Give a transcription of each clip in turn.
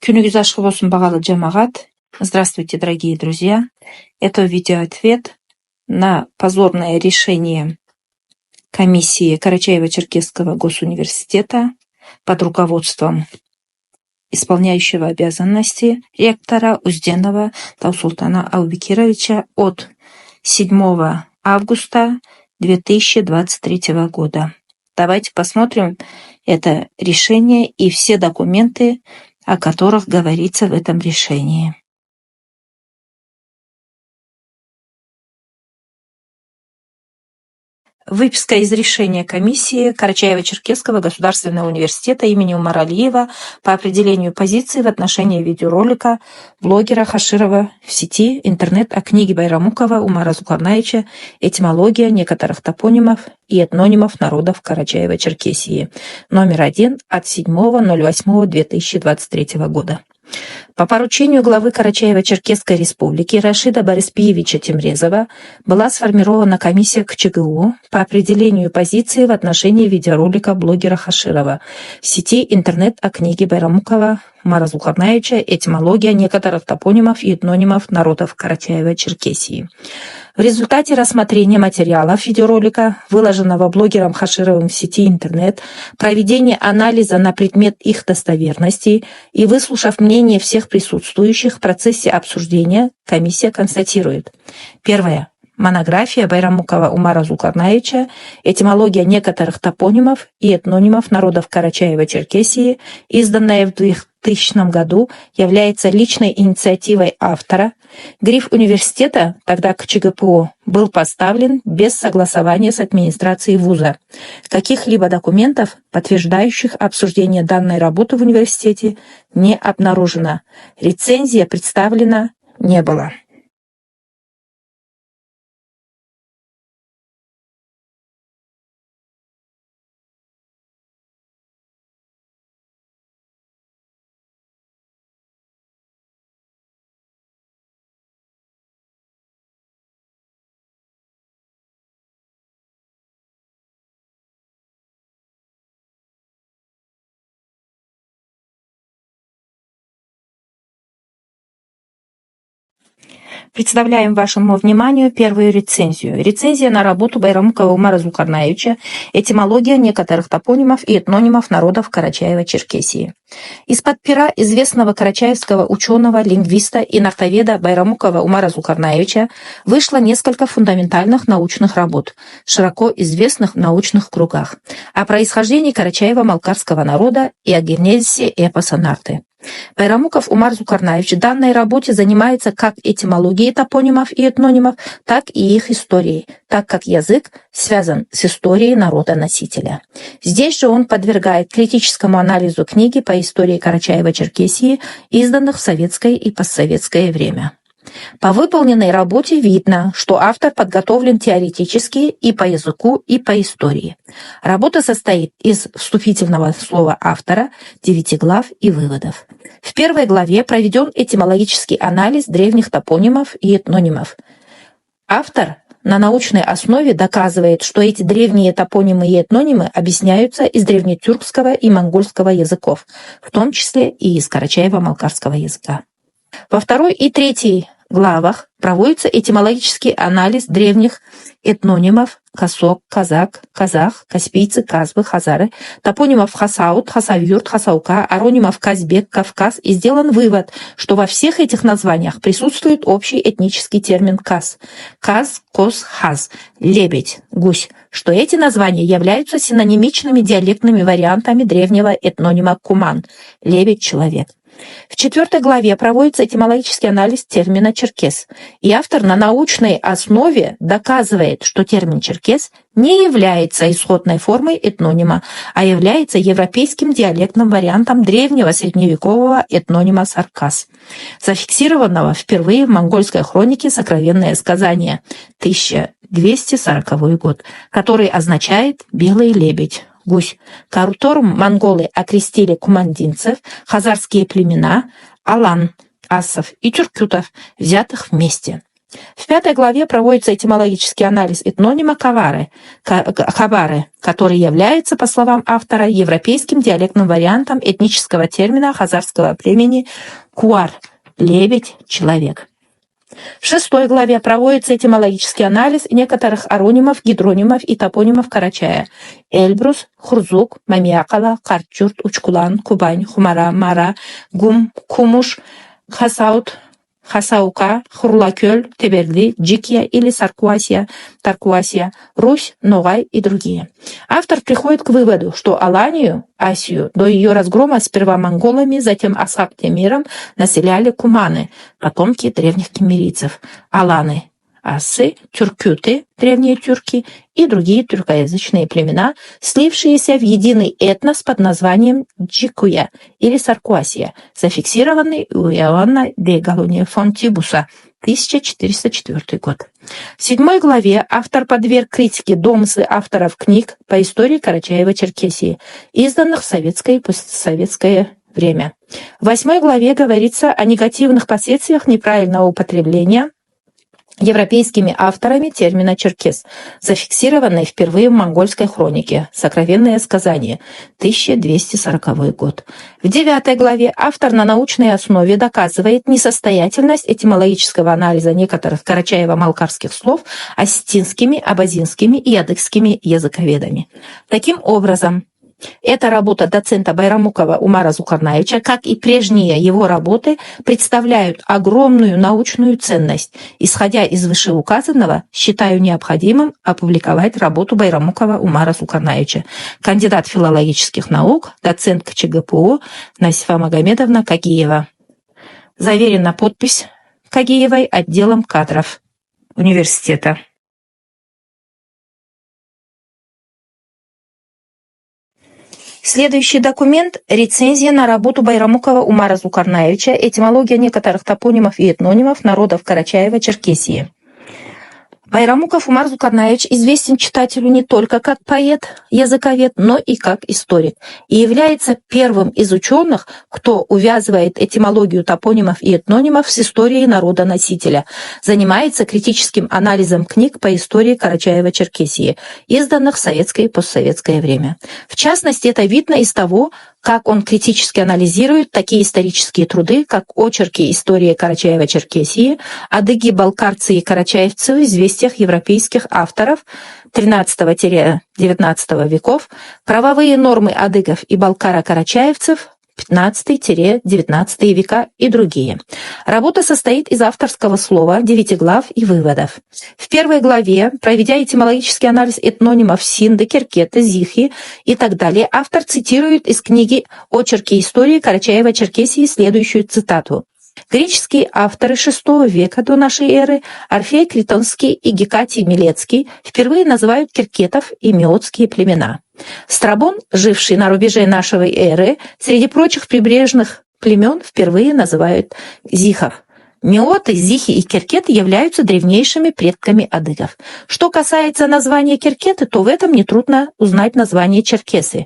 Күнігіз ашық болсын, бағалы жамағат. Здравствуйте, дорогие друзья. Это видеоответ на позорное решение комиссии Карачаево-Черкесского госуниверситета под руководством исполняющего обязанности ректора Узденова Таусултана Аубекировича от 7 августа 2023 года. Давайте посмотрим это решение и все документы, о которых говорится в этом решении. Выписка из решения комиссии Карачаево-Черкесского государственного университета имени Умара Алиева по определению позиции в отношении видеоролика блогера Хаширова в сети интернет о книге Байрамукова Умара Зулкарнаевича «Этимология некоторых топонимов и этнонимов народов Карачаево-Черкесии», номер 1 от 7.08.2023 года. По поручению главы Карачаево-Черкесской республики Рашида Бориспиевича Темрезова была сформирована комиссия КЧГУ по определению позиции в отношении видеоролика блогера Хаширова в сети интернет о книге Байрамукова Умара Зулкарнаевича «Этимология некоторых топонимов и этнонимов народов Карачаево-Черкесии». В результате рассмотрения материалов видеоролика, выложенного блогером Хашировым в сети интернет, проведения анализа на предмет их достоверности и выслушав мнение всех присутствующих в процессе обсуждения, комиссия констатирует. Первое. Монография Байрамукова Умара Зулкарнаевича «Этимология некоторых топонимов и этнонимов народов Карачаево-Черкесии», изданная в 2000 году, является личной инициативой автора. Гриф университета, тогда КЧГПУ, был поставлен без согласования с администрацией вуза. Каких-либо документов, подтверждающих обсуждение данной работы в университете, не обнаружено. Рецензия представлена не было. Представляем вашему вниманию первую рецензию. Рецензия на работу Байрамукова Умара Зулкарнаевича «Этимология некоторых топонимов и этнонимов народов Карачаево-Черкесии». Из-под пера известного карачаевского ученого, лингвиста и нафтоведа Байрамукова Умара Зулкарнаевича вышло несколько фундаментальных научных работ, широко известных в научных кругах, о происхождении карачаево-малкарского народа и о генезисе эпоса Нарты. Байрамуков Умар Зулкарнаевич в данной работе занимается как этимологией топонимов и этнонимов, так и их историей, так как язык связан с историей народа-носителя. Здесь же он подвергает критическому анализу книги по истории Карачаево-Черкесии, изданных в советское и постсоветское время. По выполненной работе видно, что автор подготовлен теоретически и по языку, и по истории. Работа состоит из вступительного слова автора, 9 глав и выводов. В первой главе проведен этимологический анализ древних топонимов и этнонимов. Автор на научной основе доказывает, что эти древние топонимы и этнонимы объясняются из древнетюркского и монгольского языков, в том числе и из карачаево-малкарского языка. Во второй и третьей главах проводится этимологический анализ древних этнонимов касок, казак, казах, каспийцы, казбы, хазары, топонимов хасаут, хасавюрт, хасаука, аронимов казбек, Кавказ, и сделан вывод, что во всех этих названиях присутствует общий этнический термин каз. Каз, коз, хаз, лебедь, гусь, что эти названия являются синонимичными диалектными вариантами древнего этнонима куман, лебедь, человек. В 4 главе проводится этимологический анализ термина «черкес», и автор на научной основе доказывает, что термин «черкес» не является исходной формой этнонима, а является европейским диалектным вариантом древнего средневекового этнонима «саркас», зафиксированного впервые в монгольской хронике «Сокровенное сказание» 1240 год, который означает «белый лебедь». Гусь, которым монголы окрестили кумандинцев, хазарские племена, алан, асов и тюркютов, взятых вместе. В 5 главе проводится этимологический анализ этнонима хабары, который является, по словам автора, европейским диалектным вариантом этнического термина хазарского племени куар – лебедь, человек. В 6 главе проводится этимологический анализ некоторых аронимов, гидронимов и топонимов Карачая: Эльбрус, Хурзук, Мамиакала, Карчурт, Учкулан, Кубань, Хумара, Мара, Гум, Кумуш, Хасаут, Хасаука, Хурлакёль, Теберли, Джикия или Саркуасия, Таркуасия, Русь, Ногай и другие. Автор приходит к выводу, что Аланию, Асию, до ее разгрома сперва монголами, затем Асхаб-Темиром населяли куманы, потомки древних кемерийцев, аланы, асы, тюркюты, древние тюрки и другие тюркоязычные племена, слившиеся в единый этнос под названием Джикуя или Саркуасия, зафиксированный у Иоанна де Галуния фон Тибуса, 1404 год. В 7 главе автор подверг критике домыслы авторов книг по истории Карачаева-Черкесии, изданных в советское и постсоветское время. В 8 главе говорится о негативных последствиях неправильного употребления европейскими авторами термина «черкес», зафиксированной впервые в монгольской хронике «Сокровенное сказание», 1240 год. В 9 главе автор на научной основе доказывает несостоятельность этимологического анализа некоторых карачаево-малкарских слов осетинскими, абазинскими и адыгскими языковедами. Таким образом, эта работа доцента Байрамукова Умара Зулкарнаевича, как и прежние его работы, представляют огромную научную ценность. Исходя из вышеуказанного, считаю необходимым опубликовать работу Байрамукова Умара Зулкарнаевича, кандидат филологических наук, доцент КЧГПУ Насифа Магомедовна Кагиева. Заверена подпись Кагиевой отделом кадров университета. Следующий документ – рецензия на работу Байрамукова Умара Зулкарнаевича «Этимология некоторых топонимов и этнонимов народов Карачаева-Черкесии». Байрамуков Умар Зулкарнаевич известен читателю не только как поэт, языковед, но и как историк, и является первым из ученых, кто увязывает этимологию топонимов и этнонимов с историей народа-носителя, занимается критическим анализом книг по истории Карачаева-Черкесии, изданных в советское и постсоветское время. В частности, это видно из того, как он критически анализирует такие исторические труды, как очерки истории Карачаева-Черкесии, адыги, балкарцы и карачаевцы в известиях европейских авторов XIII-XIX веков, правовые нормы адыгов и балкаро-карачаевцев XV-XIX века и другие. Работа состоит из авторского слова, 9 глав и выводов. В 1 главе, проведя этимологический анализ этнонимов Синды, Керкеты, Зихи и так далее, автор цитирует из книги «Очерки истории Карачаева-Черкесии» следующую цитату. Греческие авторы VI века до нашей эры Орфей Критонский и Гекатий Милецкий впервые называют керкетов и меотские племена. Страбон, живший на рубеже нашей эры, среди прочих прибрежных племен впервые называют зихов. Меоты, зихи и керкеты являются древнейшими предками адыгов. Что касается названия керкеты, то в этом нетрудно узнать название черкесы.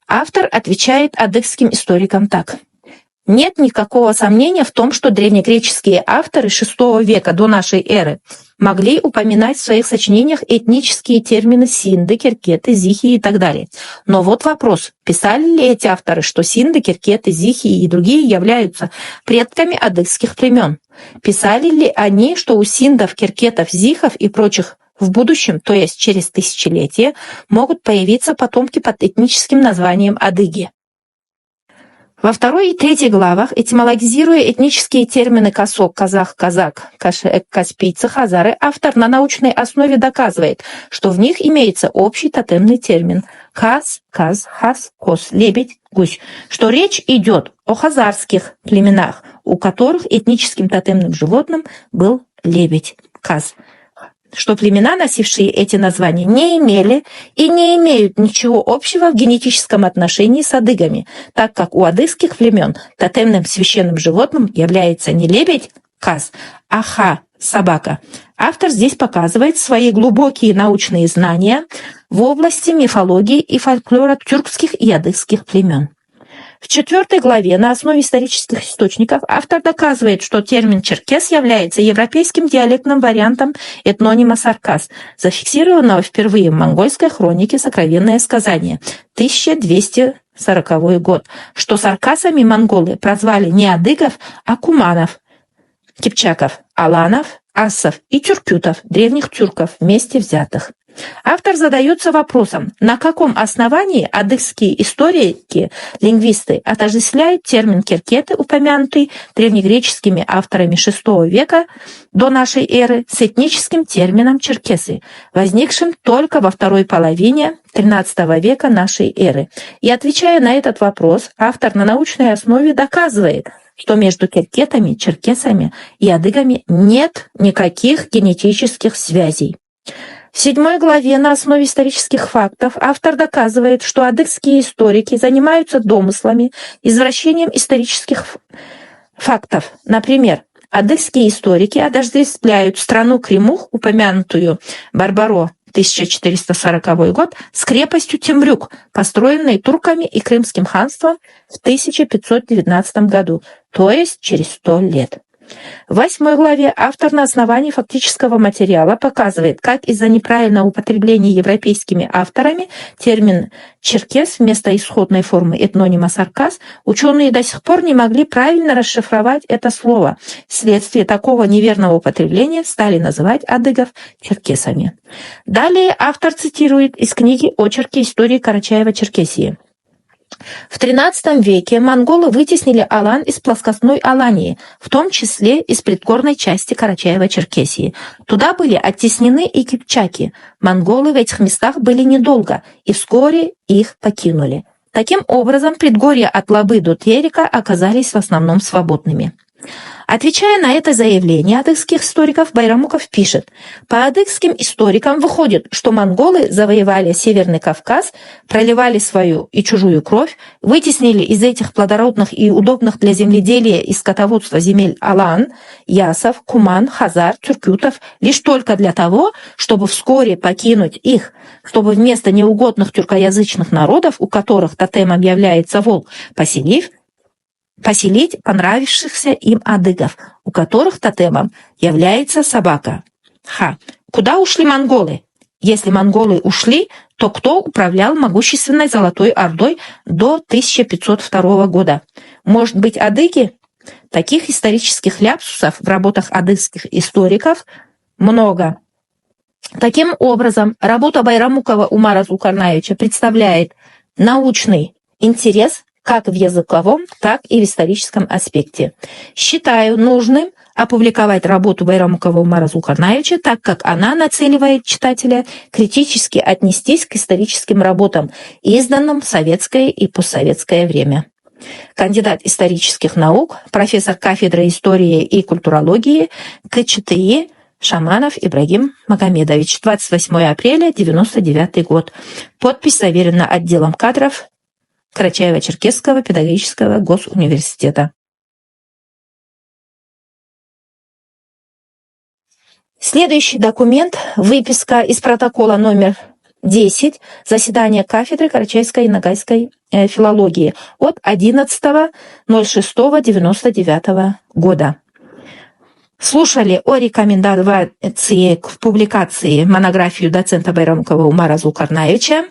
Автор отвечает адыгским историкам так. Нет никакого сомнения в том, что древнегреческие авторы VI века до нашей эры могли упоминать в своих сочинениях этнические термины синды, керкеты, зихи и так далее. Но вот вопрос, писали ли эти авторы, что синды, керкеты, зихи и другие являются предками адыгских племен? Писали ли они, что у синдов, керкетов, зихов и прочих в будущем, то есть через тысячелетия, могут появиться потомки под этническим названием адыги? Во 2 и 3 главах, этимологизируя этнические термины косок, казах, казак, каспийцы, хазары, автор на научной основе доказывает, что в них имеется общий тотемный термин каз, каз, хас, кос, лебедь, гусь, что речь идет о хазарских племенах, у которых этническим тотемным животным был лебедь, каз, что племена, носившие эти названия, не имели и не имеют ничего общего в генетическом отношении с адыгами, так как у адыгских племен тотемным священным животным является не лебедь, каз, а ха, собака. Автор здесь показывает свои глубокие научные знания в области мифологии и фольклора тюркских и адыгских племен. В 4 главе на основе исторических источников автор доказывает, что термин «черкес» является европейским диалектным вариантом этнонима «саркас», зафиксированного впервые в монгольской хронике «Сокровенное сказание» 1240 год, что саркасами монголы прозвали не адыгов, а куманов, кипчаков, аланов, ассов и тюркютов, древних тюрков, вместе взятых. Автор задается вопросом, на каком основании адыгские историки, лингвисты отождествляют термин «керкеты», упомянутый древнегреческими авторами VI века до нашей эры, с этническим термином «черкесы», возникшим только во второй половине XIII века нашей эры. И отвечая на этот вопрос, автор на научной основе доказывает, что между керкетами, черкесами и адыгами нет никаких генетических связей. В 7 главе на основе исторических фактов автор доказывает, что адыгские историки занимаются домыслами, извращением исторических фактов. Например, адыгские историки отождествляют страну Кремух, упомянутую Барбаро, 1440 год, с крепостью Темрюк, построенной турками и Крымским ханством в 1519 году, то есть через 100 лет. В 8 главе автор на основании фактического материала показывает, как из-за неправильного употребления европейскими авторами термин «черкес» вместо исходной формы этнонима «саркас» ученые до сих пор не могли правильно расшифровать это слово. Вследствие такого неверного употребления стали называть адыгов черкесами. Далее автор цитирует из книги «Очерки истории Карачаева-Черкесии». В XIII веке монголы вытеснили алан из плоскостной Алании, в том числе из предгорной части Карачаева-Черкесии. Туда были оттеснены и кипчаки. Монголы в этих местах были недолго, и вскоре их покинули. Таким образом, предгорья от Лабы до Терека оказались в основном свободными. Отвечая на это заявление адыгских историков, Байрамуков пишет: «По адыгским историкам выходит, что монголы завоевали Северный Кавказ, проливали свою и чужую кровь, вытеснили из этих плодородных и удобных для земледелия и скотоводства земель алан, ясов, куман, хазар, тюркютов лишь только для того, чтобы вскоре покинуть их, чтобы вместо неугодных тюркоязычных народов, у которых тотемом является вол, поселить понравившихся им адыгов, у которых тотемом является собака». Куда ушли монголы? Если монголы ушли, то кто управлял могущественной Золотой Ордой до 1502 года? Может быть, адыги? Таких исторических ляпсусов в работах адыгских историков много. Таким образом, работа Байрамукова Умара Зулкарнаевича представляет научный интерес как в языковом, так и в историческом аспекте. Считаю нужным опубликовать работу Байрамукова Умара Зулкарнаевича, так как она нацеливает читателя критически отнестись к историческим работам, изданным в советское и постсоветское время. Кандидат исторических наук, профессор кафедры истории и культурологии КЧТИ Шаманов Ибрагим Магомедович, 28 апреля 1999 год. Подпись заверена отделом кадров Карачаево-Черкесского педагогического госуниверситета. Следующий документ – выписка из протокола номер 10 заседания кафедры карачаевской и ногайской филологии от 11.06.99 года. Слушали о рекомендации к публикации монографию доцента Байрамукова Умара Зулкарнаевича,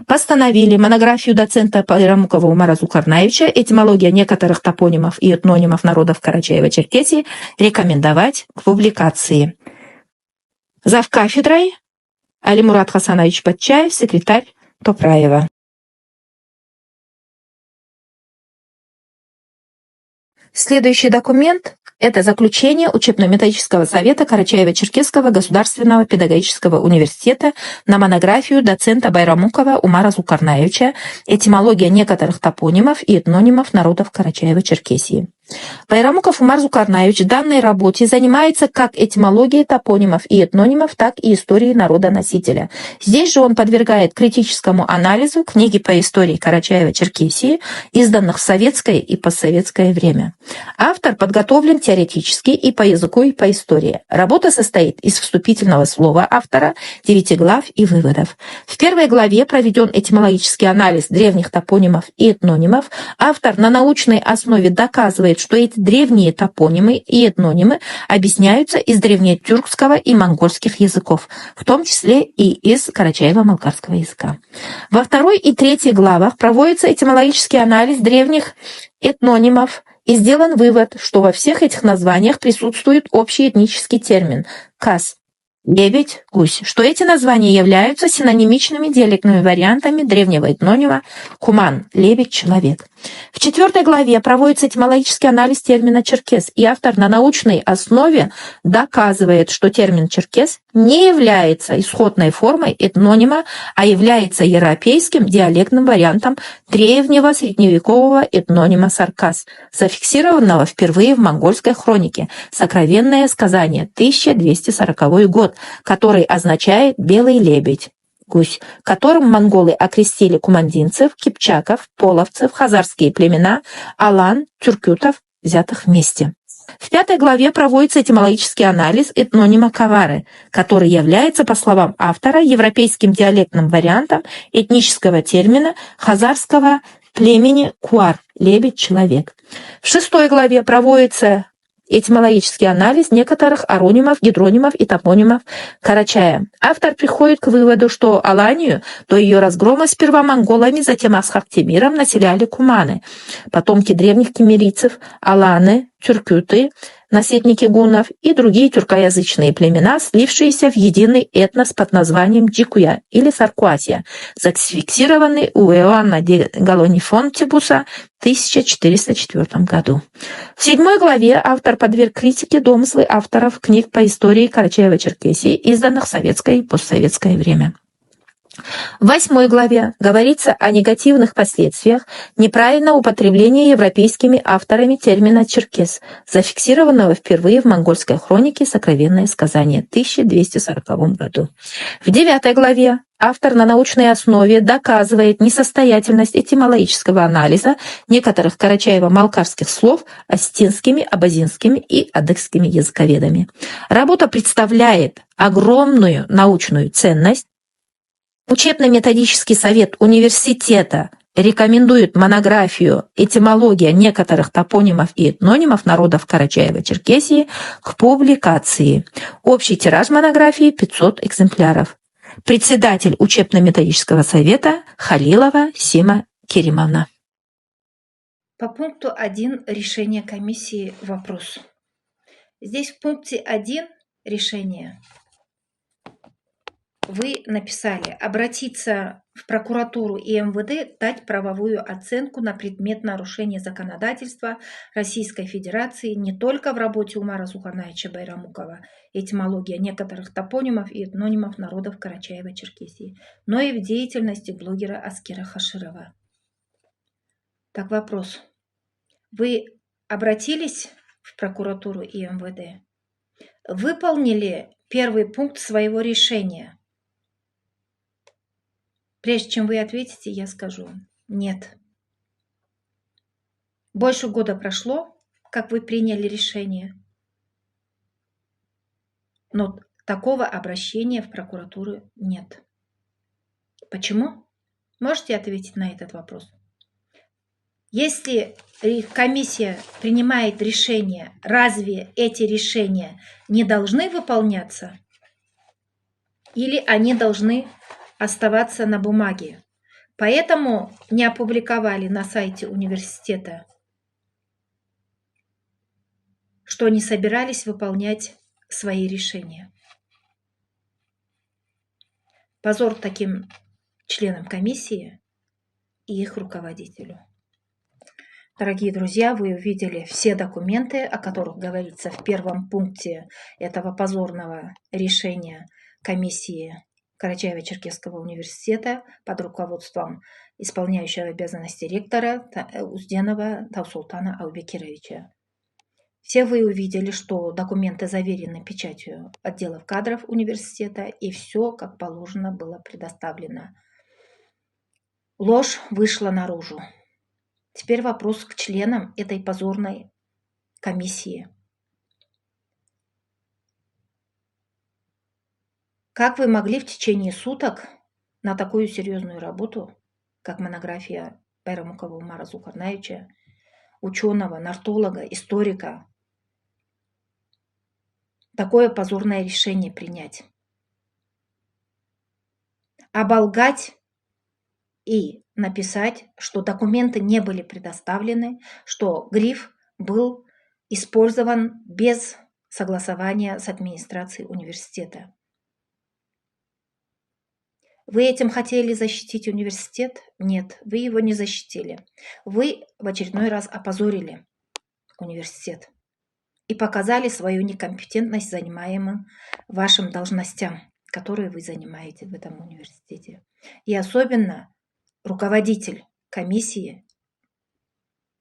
постановили монографию доцента Байрамукова Умара Зулкарнаевича «Этимология некоторых топонимов и этнонимов народов Карачаева-Черкесии» рекомендовать к публикации. Завкафедрой Алимурат Хасанович Батчаев, секретарь Топраева. Следующий документ – это заключение учебно-методического совета Карачаево-Черкесского государственного педагогического университета на монографию доцента Байрамукова Умара Зулкарнаевича «Этимология некоторых топонимов и этнонимов народов Карачаева-Черкесии». Байрамуков Умар Зукарнаевич в данной работе занимается как этимологией топонимов и этнонимов, так и историей народа-носителя. Здесь же он подвергает критическому анализу книги по истории Карачаева-Черкесии, изданных в советское и постсоветское время. Автор подготовлен теоретически и по языку, и по истории. Работа состоит из вступительного слова автора, 9 глав и выводов. В первой главе проведен этимологический анализ древних топонимов и этнонимов. Автор на научной основе доказывает, что эти древние топонимы и этнонимы объясняются из древнетюркского и монгольских языков, в том числе и из карачаево-балкарского языка. Во второй и третьей главах проводится этимологический анализ древних этнонимов, и сделан вывод, что во всех этих названиях присутствует общий этнический термин «кас» — лебедь, гусь, что эти названия являются синонимичными диалектными вариантами древнего этнонима «куман» — лебедь, человек. В 4 главе проводится этимологический анализ термина «черкес», и автор на научной основе доказывает, что термин «черкес» не является исходной формой этнонима, а является европейским диалектным вариантом древнего средневекового этнонима «саркас», зафиксированного впервые в монгольской хронике «Сокровенное сказание», 1240 год, который означает «белый лебедь». Гусь, которым монголы окрестили кумандинцев, кипчаков, половцев, хазарские племена, алан, тюркютов, взятых вместе. В 5 главе проводится этимологический анализ этнонима «кавары», который является, по словам автора, европейским диалектным вариантом этнического термина хазарского племени «куар» — лебедь, человек. В 6 главе проводится этимологический анализ некоторых аронимов, гидронимов и топонимов Карачая. Автор приходит к выводу, что Аланию до ее разгрома сперва монголами, затем Асхак-Темиром населяли куманы, потомки древних кемерийцев, аланы, тюркюты, наследники гуннов и другие тюркоязычные племена, слившиеся в единый этнос под названием Джикуя или Саркуатия, зафиксированный у Иоанна де Галонифонтибуса в 1404 году. В 7 главе автор подверг критике домыслы авторов книг по истории Карачаева-Черкесии, изданных в советское и постсоветское время. В 8 главе говорится о негативных последствиях неправильного употребления европейскими авторами термина «черкес», зафиксированного впервые в монгольской хронике «Сокровенное сказание» в 1240 году. В 9 главе автор на научной основе доказывает несостоятельность этимологического анализа некоторых карачаево-балкарских слов осетинскими, абазинскими и адыгскими языковедами. Работа представляет огромную научную ценность. Учебно-методический совет университета рекомендует монографию «Этимология некоторых топонимов и этнонимов народов Карачаева-Черкесии» к публикации. Общий тираж монографии — 500 экземпляров. Председатель учебно-методического совета Халилова Сима Керимовна. По пункту 1 решения комиссии вопрос. Здесь в пункте 1 решения вы написали обратиться в прокуратуру и МВД, дать правовую оценку на предмет нарушения законодательства Российской Федерации не только в работе Умара Зукарнаевича Байрамукова «Этимология некоторых топонимов и этнонимов народов Карачаева-Черкесии», но и в деятельности блогера Аскера Хаширова. Так, вопрос. Вы обратились в прокуратуру и МВД? Выполнили первый пункт своего решения? Прежде чем вы ответите, я скажу: нет. Больше года прошло, как вы приняли решение, но такого обращения в прокуратуру нет. Почему? Можете ответить на этот вопрос? Если комиссия принимает решение, разве эти решения не должны выполняться? Или они должны оставаться на бумаге? Поэтому не опубликовали на сайте университета, что не собирались выполнять свои решения. Позор таким членам комиссии и их руководителю. Дорогие друзья, вы увидели все документы, о которых говорится в первом пункте этого позорного решения комиссии Карачаево-Черкесского университета под руководством исполняющего обязанности ректора Узденова Таусултана Аубекировича. Все вы увидели, что документы заверены печатью отделов кадров университета, и все, как положено, было предоставлено. Ложь вышла наружу. Теперь вопрос к членам этой позорной комиссии. Как вы могли в течение суток на такую серьезную работу, как монография Байрамукова Умара Зулкарнаевича, ученого, нартолога, историка, такое позорное решение принять? Оболгать и написать, что документы не были предоставлены, что гриф был использован без согласования с администрацией университета. Вы этим хотели защитить университет? Нет, вы его не защитили. Вы в очередной раз опозорили университет и показали свою некомпетентность занимаемым вашим должностям, которые вы занимаете в этом университете. И особенно руководитель комиссии,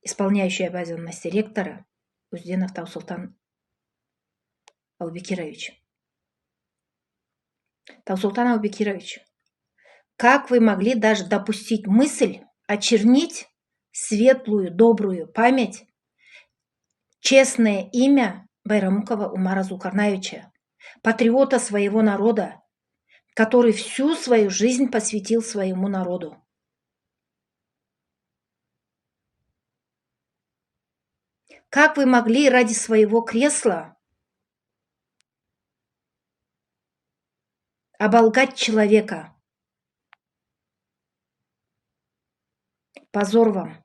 исполняющий обязанности ректора, Узденов Таусултан Аубекирович. Таусултан Аубекирович, как вы могли даже допустить мысль очернить светлую, добрую память, честное имя Байрамукова Умара Зулкарнаевича, патриота своего народа, который всю свою жизнь посвятил своему народу? Как вы могли ради своего кресла оболгать человека? Позор вам!